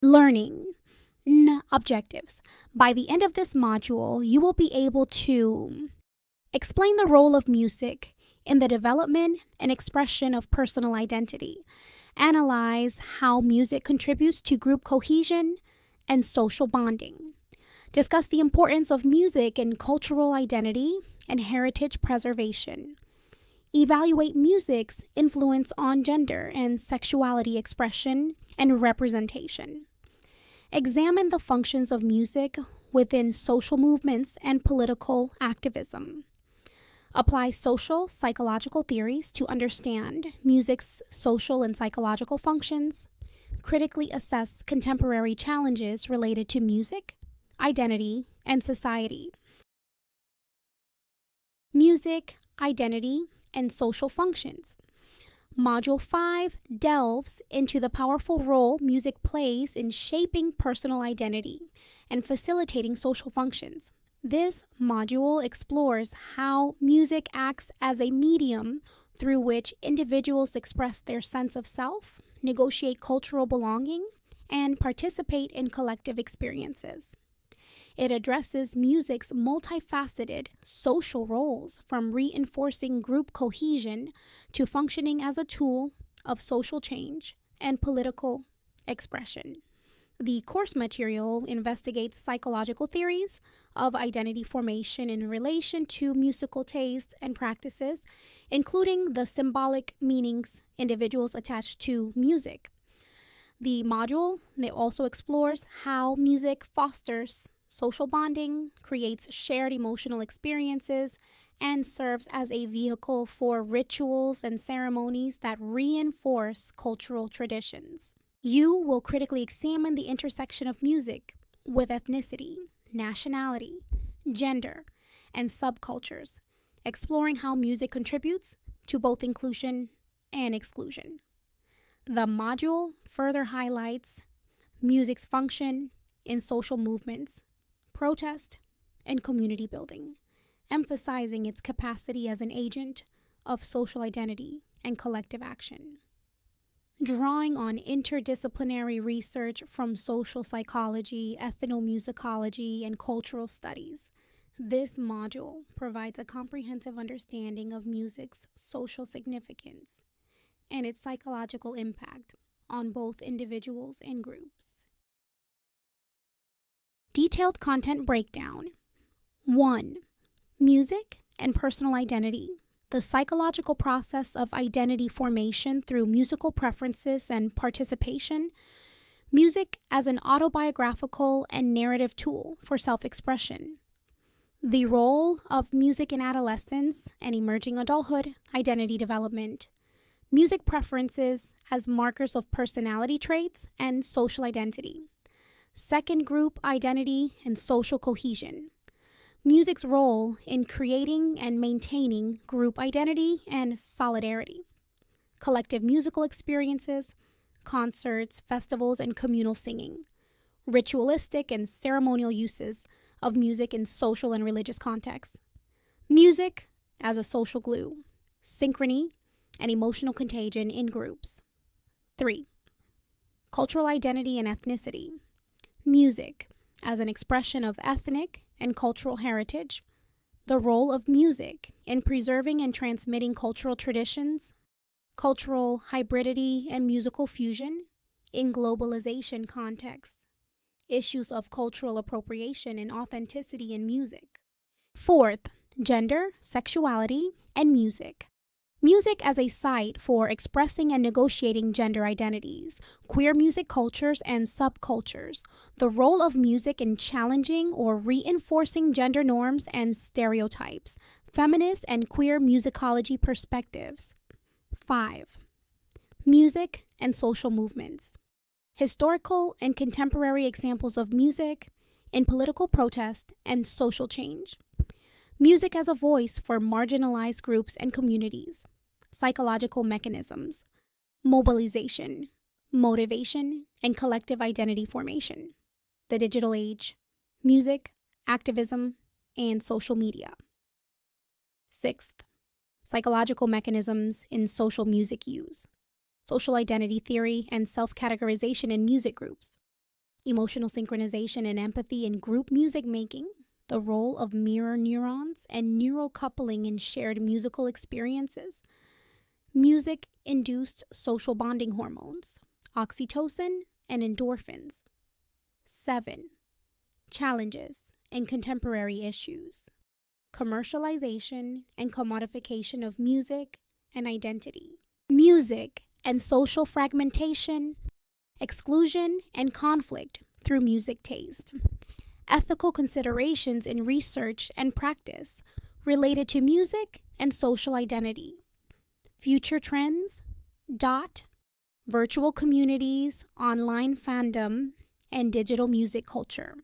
Learning. Objectives. By the end of this module, you will be able to explain the role of music in the development and expression of personal identity, analyze how music contributes to group cohesion and social bonding, discuss the importance of music in cultural identity and heritage preservation, evaluate music's influence on gender and sexuality expression and representation, examine the functions of music within social movements and political activism, apply social psychological theories to understand music's social and psychological functions, critically assess contemporary challenges related to music, identity, and society. Music, identity, and social functions. Module 5 delves into the powerful role music plays in shaping personal identity and facilitating social functions. This module explores how music acts as a medium through which individuals express their sense of self, negotiate cultural belonging, and participate in collective experiences. It addresses music's multifaceted social roles, from reinforcing group cohesion to functioning as a tool of social change and political expression. The course material investigates psychological theories of identity formation in relation to musical tastes and practices, including the symbolic meanings individuals attach to music. The module also explores how music fosters social bonding, creates shared emotional experiences, and serves as a vehicle for rituals and ceremonies that reinforce cultural traditions. You will critically examine the intersection of music with ethnicity, nationality, gender, and subcultures, exploring how music contributes to both inclusion and exclusion. The module further highlights music's function in social movements, protest, and community building, emphasizing its capacity as an agent of social identity and collective action. Drawing on interdisciplinary research from social psychology, ethnomusicology, and cultural studies, this module provides a comprehensive understanding of music's social significance and its psychological impact on both individuals and groups. Detailed content breakdown. 1. Music and personal identity. The psychological process of identity formation through musical preferences and participation. Music as an autobiographical and narrative tool for self-expression. The role of music in adolescence and emerging adulthood identity development. Music preferences as markers of personality traits and social identity. Second group identity and social cohesion. Music's role in creating and maintaining group identity and solidarity. Collective musical experiences, concerts, festivals, and communal singing. Ritualistic and ceremonial uses of music in social and religious contexts. Music as a social glue. Synchrony and emotional contagion in groups. 3. Cultural identity and ethnicity. Music as an expression of ethnic and cultural heritage. The role of music in preserving and transmitting cultural traditions. Cultural hybridity and musical fusion in globalization contexts. Issues of cultural appropriation and authenticity in music. 4th, gender, sexuality, and music. Music as a site for expressing and negotiating gender identities, queer music cultures and subcultures, the role of music in challenging or reinforcing gender norms and stereotypes, feminist and queer musicology perspectives. 5. Music and social movements. Historical and contemporary examples of music in political protest and social change. Music as a voice for marginalized groups and communities. Psychological mechanisms. Mobilization, motivation, and collective identity formation. The digital age. Music, activism, and social media. 6th, psychological mechanisms in social music use. Social identity theory and self-categorization in music groups. emotional synchronization and empathy in group music making, the role of mirror neurons and neural coupling in shared musical experiences, music-induced social bonding hormones, oxytocin and endorphins. 7. Challenges and contemporary issues, commercialization and commodification of music and identity, music and social fragmentation, exclusion and conflict through music taste, ethical considerations in research and practice related to music and social identity, future trends, virtual communities, online fandom, and digital music culture.